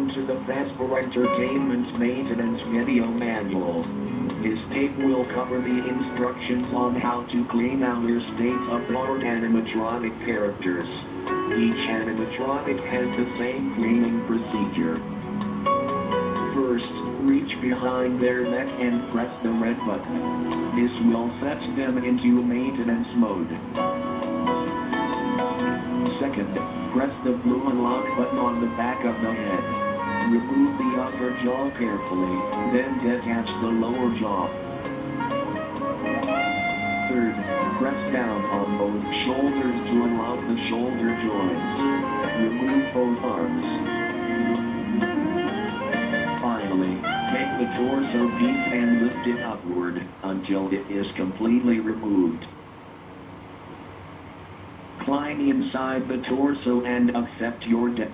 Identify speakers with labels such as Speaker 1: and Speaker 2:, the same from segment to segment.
Speaker 1: Welcome to the Vesper Entertainment Maintenance Video Manual. This tape will cover the instructions on how to clean our state-of-the-art animatronic characters. Each animatronic has the same cleaning procedure. First, reach behind their neck and press the red button. This will set them into maintenance mode. Second, press the blue unlock button on the back of the head. Remove the upper jaw carefully, then detach the lower jaw. Third, press down on both shoulders to unlock the shoulder joints. Remove both arms. Finally, take the torso piece and lift it upward until it is completely removed. Climb inside the torso and accept your death.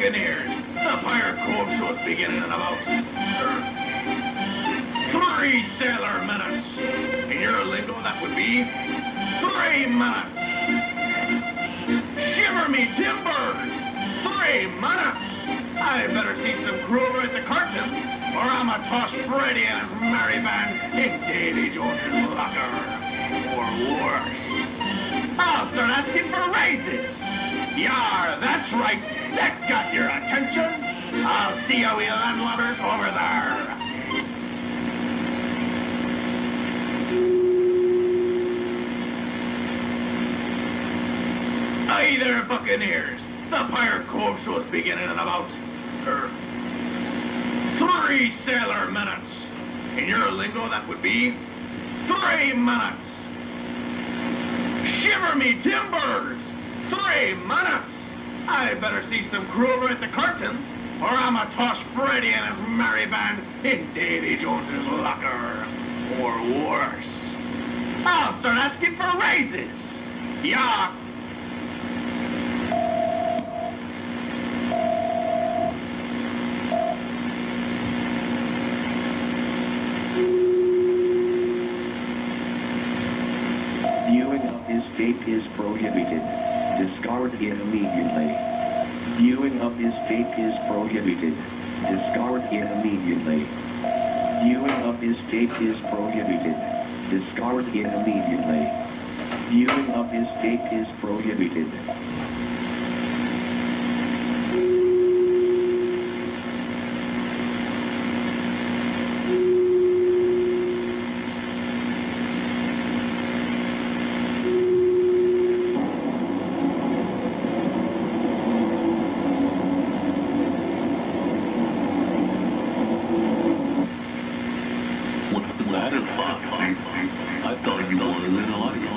Speaker 2: Buccaneers. The Pirate Cove show's beginning in about 3 sailor minutes. In your lingo, that would be 3 minutes. Shiver me timbers! 3 minutes! I better see some crew over at the curtain, or I'ma toss Freddy and his merry band in Davy Jones's locker. Or worse. I'll start asking for raises. Yar, that's right. That got your attention. I'll see you landlubbers over there. Hey there, Buccaneers. The Pirate Cove show's beginning in about 3 sailor minutes. In your lingo, that would be 3 minutes. Shiver me timbers! 3 minutes! I better see some crew over at the curtain, or I'ma toss Freddy and his merry band in Davy Jones's locker. Or worse. I'll start asking for raises. Yeah.
Speaker 1: Viewing of his tape is prohibited. Discard it immediately. Viewing of his tape is prohibited. Discard it immediately. Viewing of his tape is prohibited. Discard it immediately. Viewing of his tape is prohibited.
Speaker 3: That is fun. I thought you wanted an audio.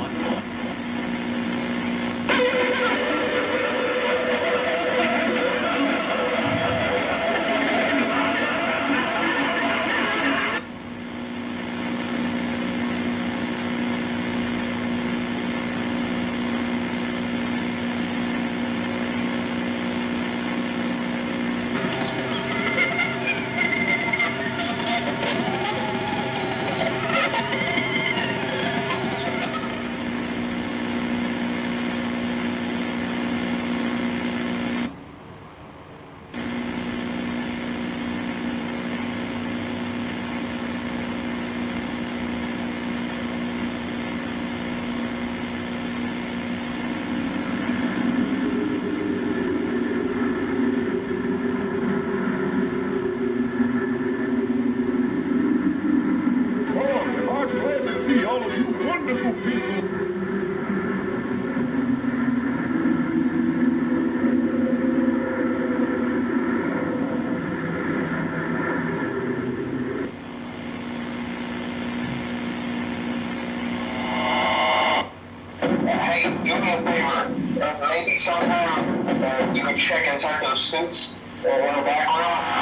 Speaker 4: Maybe somehow you could check inside those suits or in the background.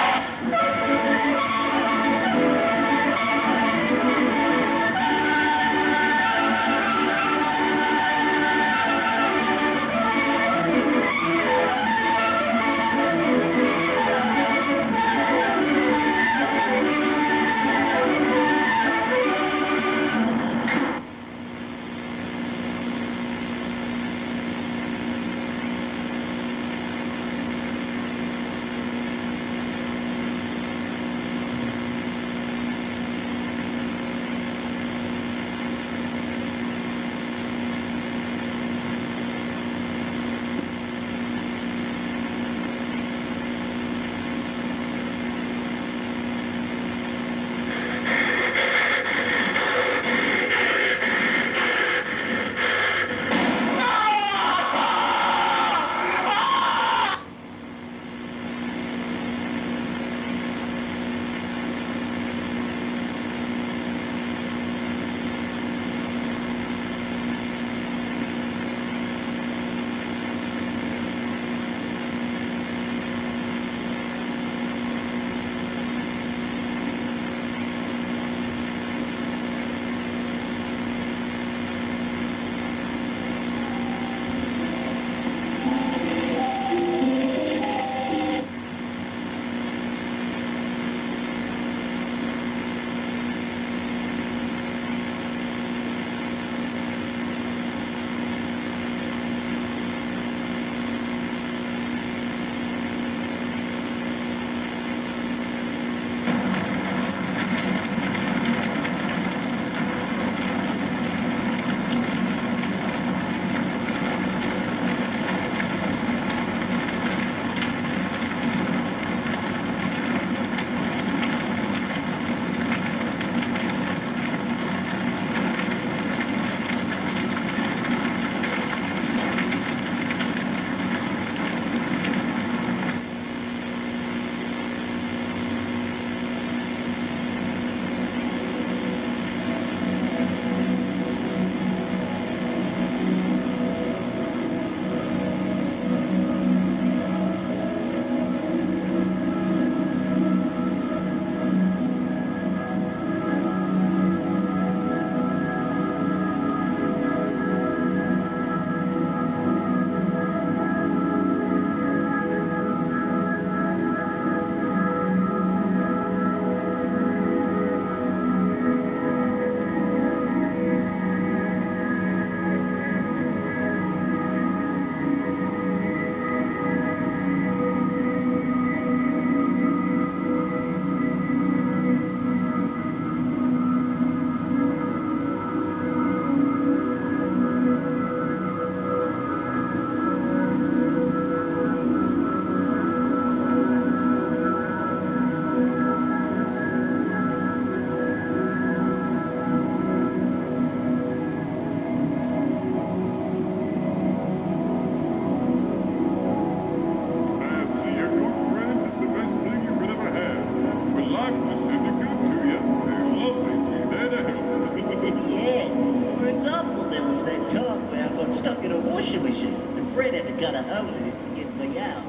Speaker 5: stuck in a washing machine, and Fred had to cut a hole in it to get me out.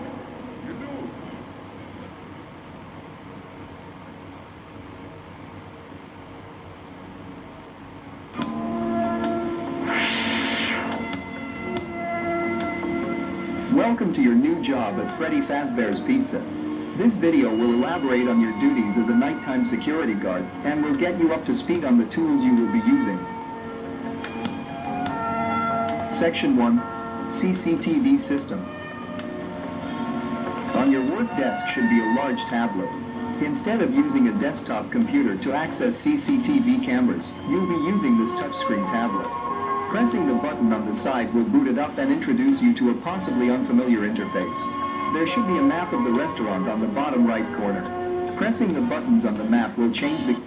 Speaker 6: Welcome to your new job at Freddy Fazbear's Pizza. This video will elaborate on your duties as a nighttime security guard and will get you up to speed on the tools you will be using. Section 1, CCTV System. On your work desk should be a large tablet. Instead of using a desktop computer to access CCTV cameras, you'll be using this touchscreen tablet. Pressing the button on the side will boot it up and introduce you to a possibly unfamiliar interface. There should be a map of the restaurant on the bottom right corner. Pressing the buttons on the map will change the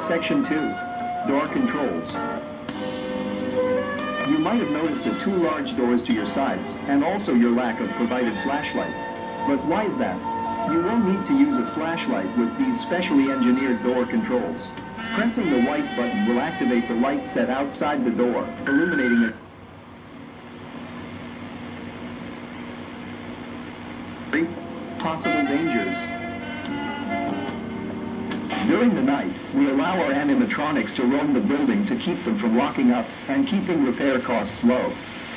Speaker 6: Section 2, Door Controls. You might have noticed the two large doors to your sides, and also your lack of provided flashlight. But why is that? You won't need to use a flashlight with these specially engineered door controls. Pressing the white button will activate the light set outside the door, illuminating it. Possible dangers. During the night, we allow our animatronics to roam the building to keep them from locking up and keeping repair costs low.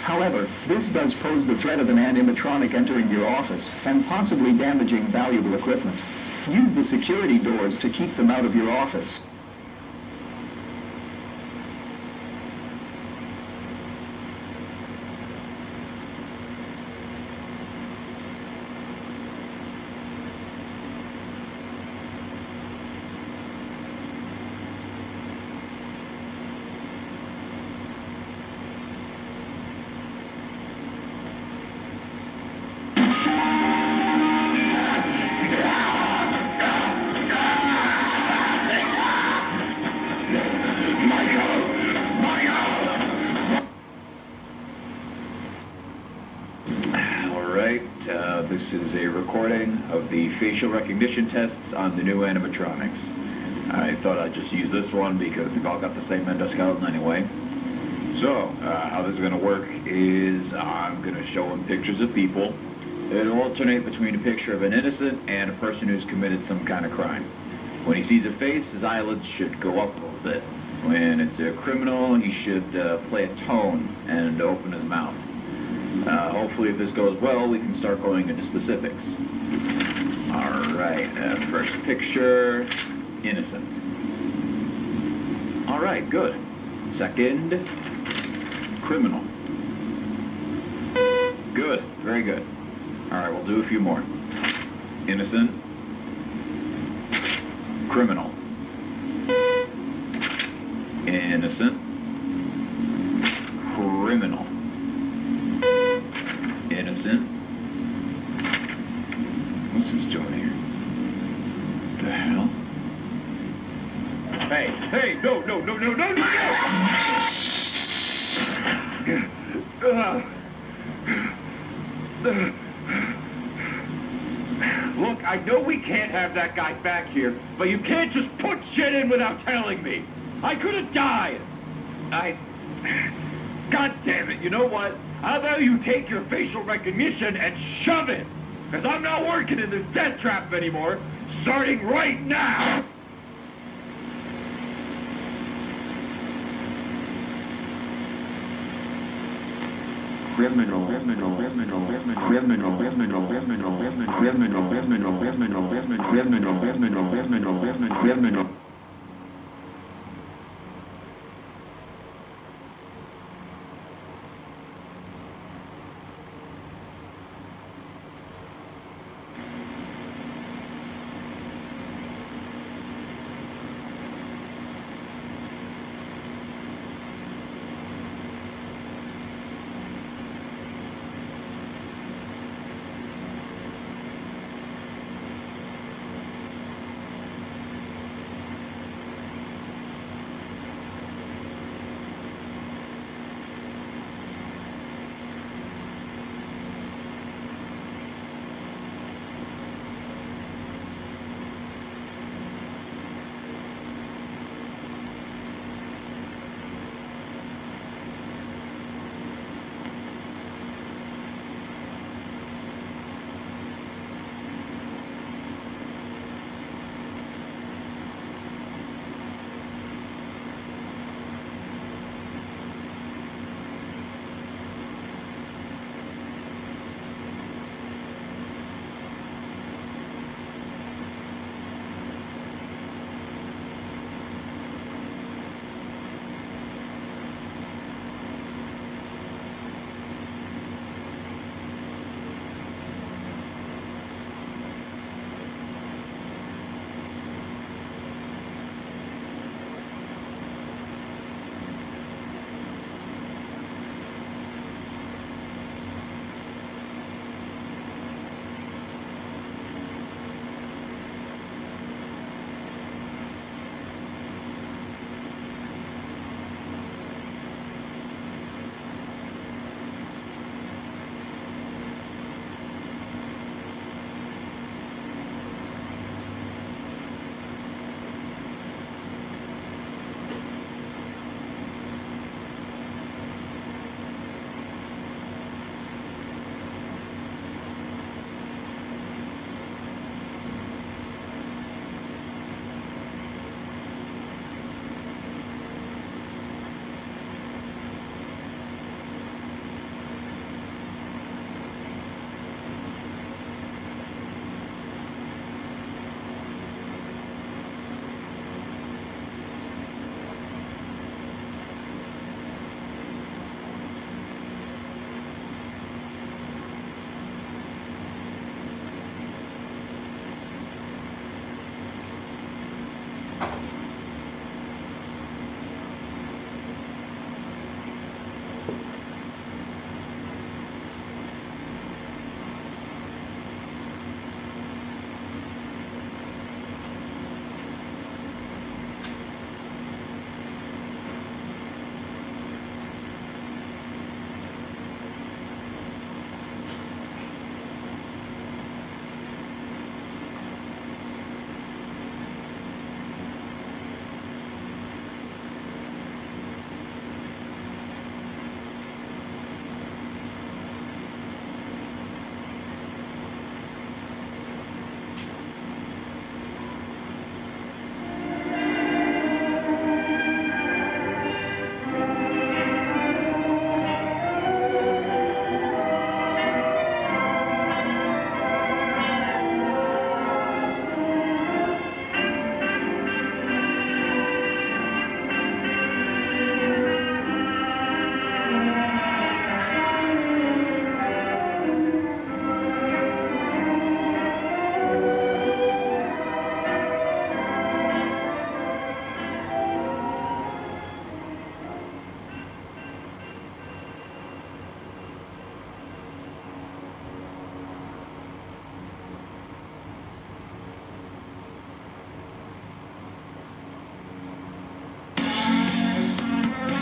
Speaker 6: However, this does pose the threat of an animatronic entering your office and possibly damaging valuable equipment. Use the security doors to keep them out of your office.
Speaker 7: This is a recording of the facial recognition tests on the new animatronics. I thought I'd just use this one because they've all got the same endoskeleton anyway. So, how this is going to work is I'm going to show him pictures of people. It'll alternate between a picture of an innocent and a person who's committed some kind of crime. When he sees a face, his eyelids should go up a little bit. When it's a criminal, he should play a tone and open his mouth. Hopefully, if this goes well, we can start going into specifics. Alright, first picture, innocent. Alright, good. Second, criminal. Good, very good. Alright, we'll do a few more. Innocent, criminal. Innocent, criminal. Innocent. What's this doing here? The hell? Hey, no! Look, I know we can't have that guy back here, but you can't just put shit in without telling me. I could have died. God damn it, you know what? How about you take your facial recognition and shove it? Because I'm not working in this death trap anymore, starting right now! Criminal.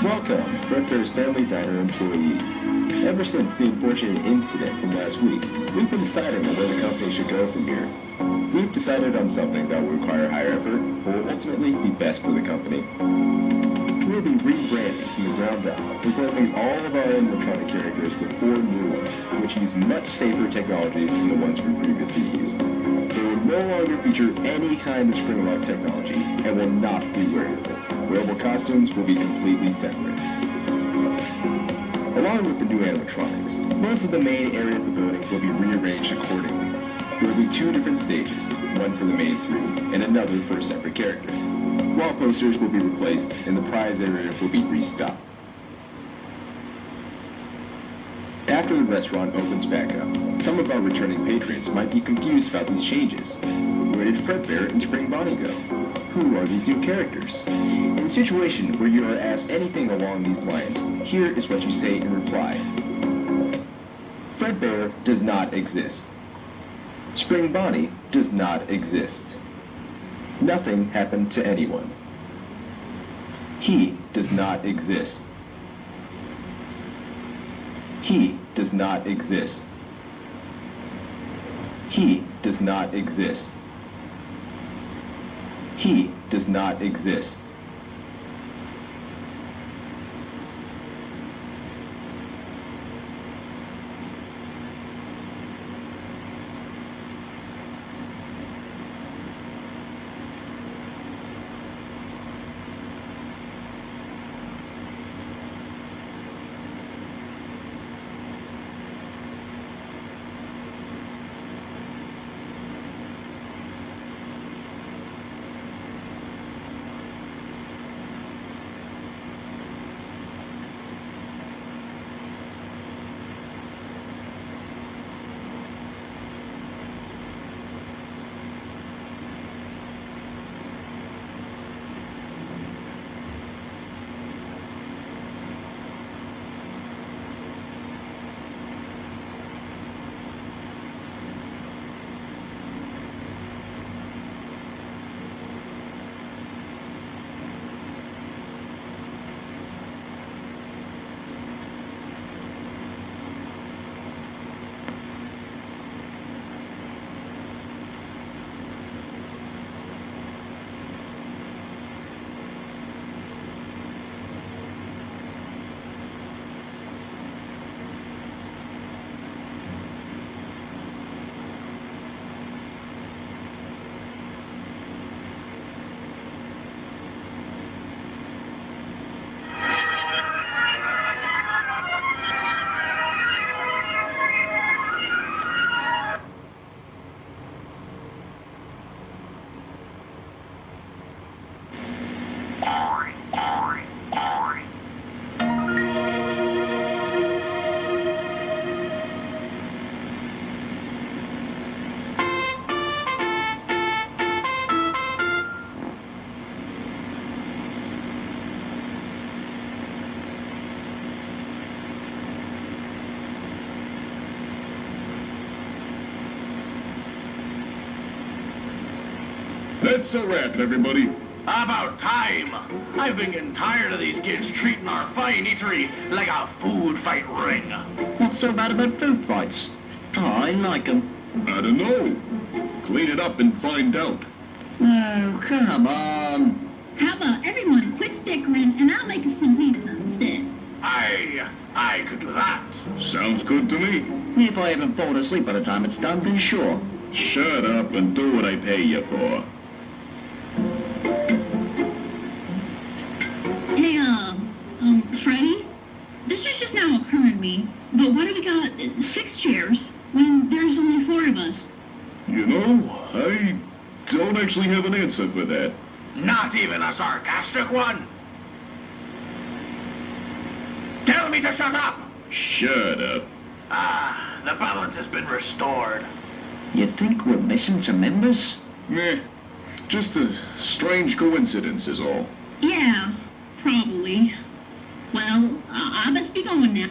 Speaker 8: Welcome, Fredbear's Family Diner employees. Ever since the unfortunate incident from last week, we've been deciding on where the company should go from here. We've decided on something that will require higher effort, but will ultimately be best for the company. We'll be rebranding from the ground up, replacing all of our animatronic characters with 4 new ones, which use much safer technology than the ones we previously used. They will no longer feature any kind of spring-lock technology, and will not be wearable. Wearable costumes will be completely separate. Along with the new animatronics, most of the main area of the building will be rearranged accordingly. There will be 2 different stages, one for the main 3, and another for a separate character. Wall posters will be replaced, and the prize area will be restocked. After the restaurant opens back up, some of our returning patrons might be confused about these changes. Where did Fredbear and Spring Bonnie go? Who are these new characters? In a situation where you are asked anything along these lines, here is what you say in reply. Fredbear does not exist. Spring Bonnie does not exist. Nothing happened to anyone. He does not exist. He does not exist. He does not exist. He does not exist.
Speaker 2: That's a wrap, everybody. About time. I've been getting tired of these kids treating our fine eatery like a food fight ring.
Speaker 3: What's so bad about food fights? Oh, I like 'em.
Speaker 2: I don't know. Clean it up and find out.
Speaker 3: Oh, come on.
Speaker 9: How about everyone quit bickering and I'll make us some pizza instead?
Speaker 2: I could do that. Sounds good to me.
Speaker 3: If I haven't fallen asleep by the time it's done, then sure.
Speaker 2: Shut up and do what I pay you for.
Speaker 9: Hey, Freddy? This was just now occurring to me, but why do we got 6 chairs when there's only 4 of us?
Speaker 2: You know, I don't actually have an answer for that. Not even a sarcastic one? Tell me to shut up! Shut up. Ah, the balance has been restored.
Speaker 3: You think we're missing some members?
Speaker 2: Meh. Just a strange coincidence is all.
Speaker 9: Yeah, probably. Well, I must be going now.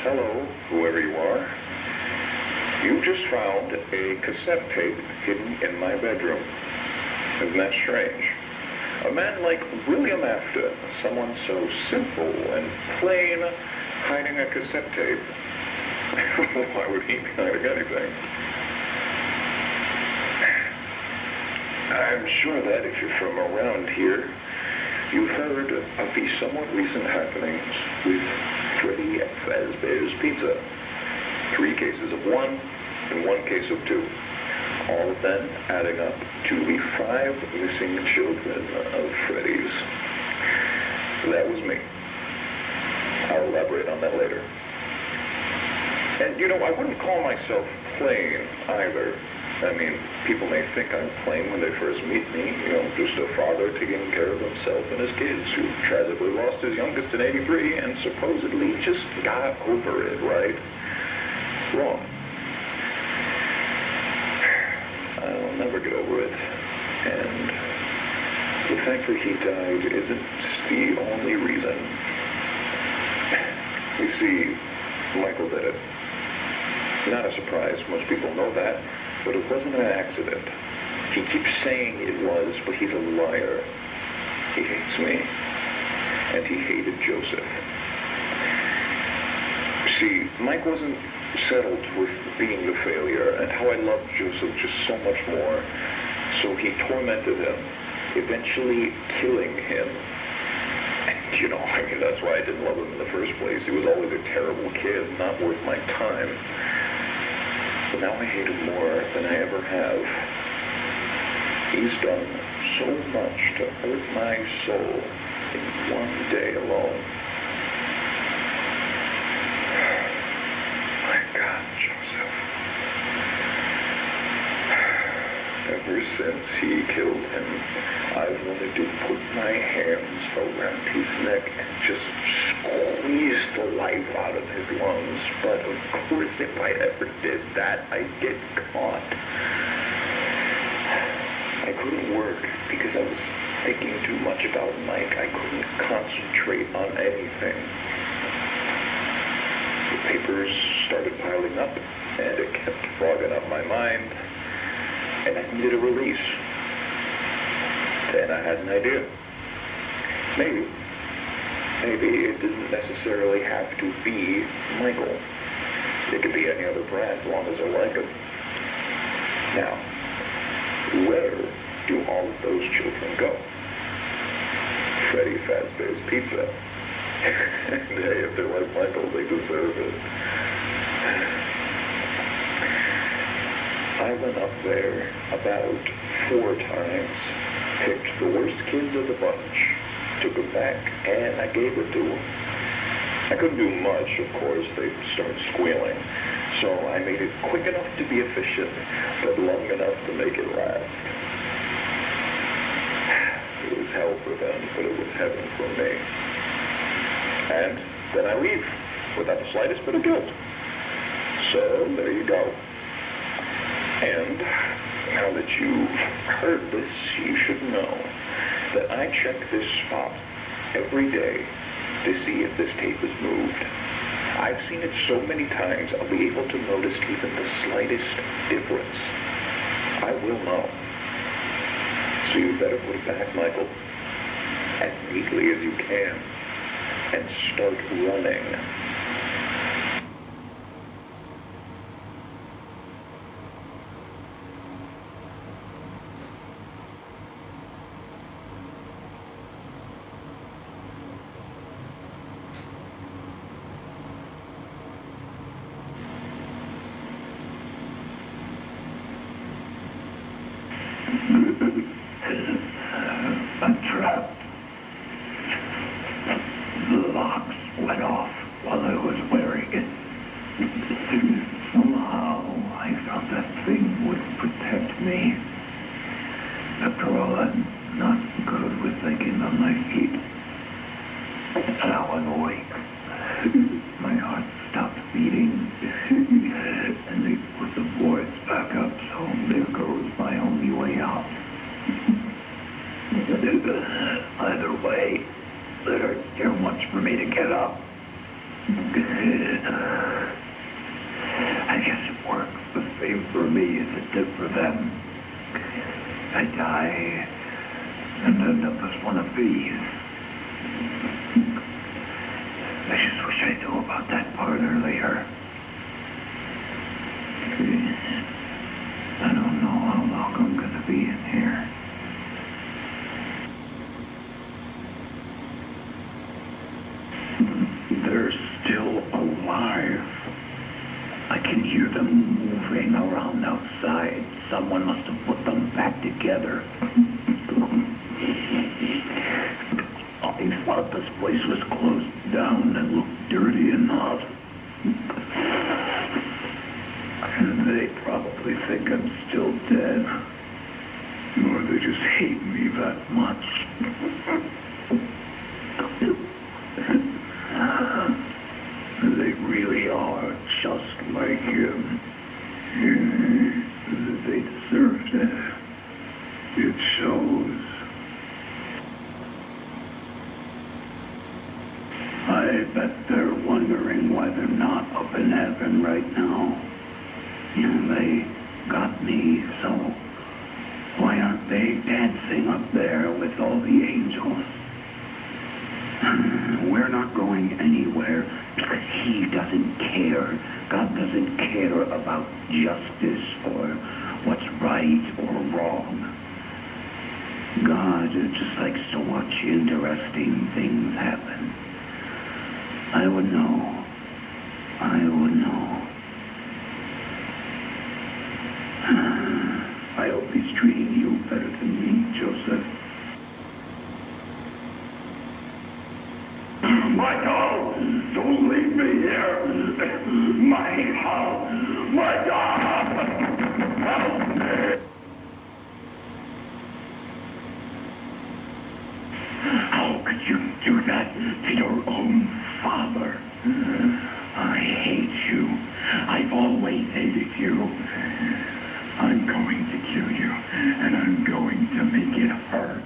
Speaker 10: Hello, whoever you are. You just found a cassette tape hidden in my bedroom. Isn't that strange? A man like William Afton, someone so simple and plain, hiding a cassette tape. Why would he be hiding anything? I'm sure that if you're from around here, you've heard of the somewhat recent happenings with Freddy Fazbear's Pizza. 3 cases of one and 1 case of 2. All of them adding up to the 5 missing children of Freddy's. That was me. I'll elaborate on that later. And, you know, I wouldn't call myself plain either. I mean, people may think I'm plain when they first meet me, you know, just a father taking care of himself and his kids who tragically lost his youngest in '83 and supposedly just got over it, right? Wrong. I'll never get over it. And the fact that he died isn't the only reason. You see, Michael did it. Not a surprise, most people know that. But it wasn't an accident. He keeps saying it was, but he's a liar. He hates me. And he hated Joseph. See, Mike wasn't settled with being the failure and how I loved Joseph just so much more. So he tormented him, eventually killing him. And, you know, I mean, that's why I didn't love him in the first place. He was always a terrible kid, not worth my time. But now I hate him more than I ever have. He's done so much to hurt my soul in one day alone. My God, Joseph. Ever since he killed him, I've wanted to put my hands around his neck and just squeeze the life out of his lungs. But of course, if I ever did that, I'd get caught. I couldn't work because I was thinking too much about Mike. I couldn't concentrate on anything. The papers started piling up, and it kept fogging up my mind, and I needed a release. Then I had an idea. Maybe it didn't necessarily have to be Michael. It could be any other brand, as long as I like it. Now, where do all of those children go? Freddy Fazbear's Pizza. And hey, if they're like Michael, they deserve it. I went up there about 4 times, picked the worst kids of the bunch, took them back, and I gave it to them. I couldn't do much, of course. They'd start squealing. So I made it quick enough to be efficient, but long enough to make it last. It was hell for them, but it was heaven for me. And then I leave. without the slightest bit of guilt. So there you go. And now that you've heard this, you should know that I check this spot every day to see if this tape is moved. I've seen it so many times, I'll be able to notice even the slightest difference. I will know. So you better put it back, Michael, as neatly as you can, and start running.
Speaker 3: I'm trapped. The locks went off while I was wearing it. Somehow I thought that thing would protect me. After all, I'm not good with thinking on my feet. Now I'm awake. My heart stopped beating, and they put the boards back up, so there goes my only way out. Either way, it hurts too much for me to get up. I guess it works the same for me as it did for them. I die and end up as one of these. I just wish I knew about that part earlier. I don't know how long I'm gonna be in here. They're still alive. I can hear them moving around outside. Someone must have put them back together. I thought this place was closed down and looked dirty enough. They probably think I'm still dead. Or they just hate me that much. They really are just like him. They deserved it. It shows. I bet they're wondering why they're not up in heaven right now. They got me, so why aren't they dancing up there with all the angels? We're not going anywhere because he doesn't care. God doesn't care about justice or what's right or wrong. God just likes to watch interesting things happen. I would know. I would know. I hope he's treating you better than me, Joseph. Michael! Don't leave me here! Michael! Michael! Help me! How could you do that to your own father? I hate you. I've always hated you. I'm going to kill you, and I'm going to make it hurt.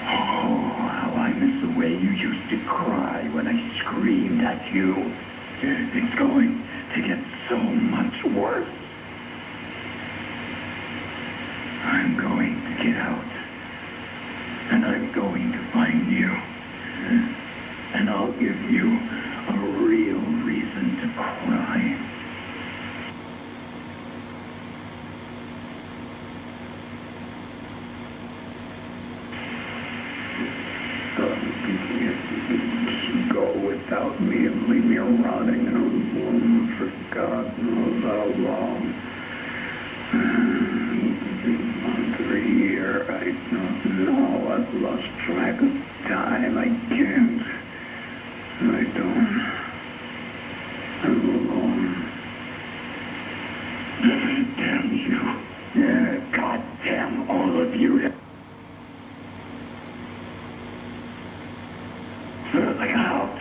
Speaker 3: Oh, how I miss the way you used to cry when I screamed at you. It's going to get so much worse. I'm going to get out, and I'm going to find you, and I'll give you a real reason to cry. Go without me and leave me rotting in a room for God knows how long. Another year, I don't know. I've lost track of time. I can't. I don't. I'm alone. Damn you. Yeah, God damn all of you. Look out.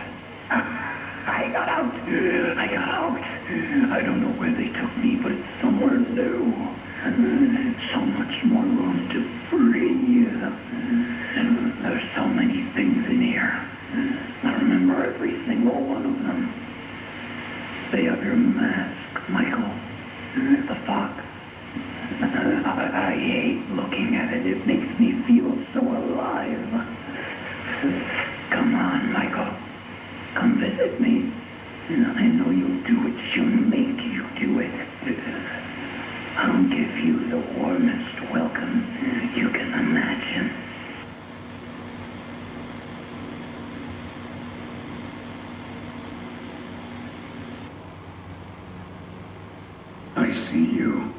Speaker 3: I don't know where they took me, but it's somewhere new. So much more room to breathe. There's so many things in here. I remember every single one of them. They have your mask, Michael. The fox. I hate looking at it. It makes me feel so alive. Come on, Michael. Come visit me. I know you'll do what she'll make you do it. I'll give you the warmest welcome you can imagine.
Speaker 11: I see you.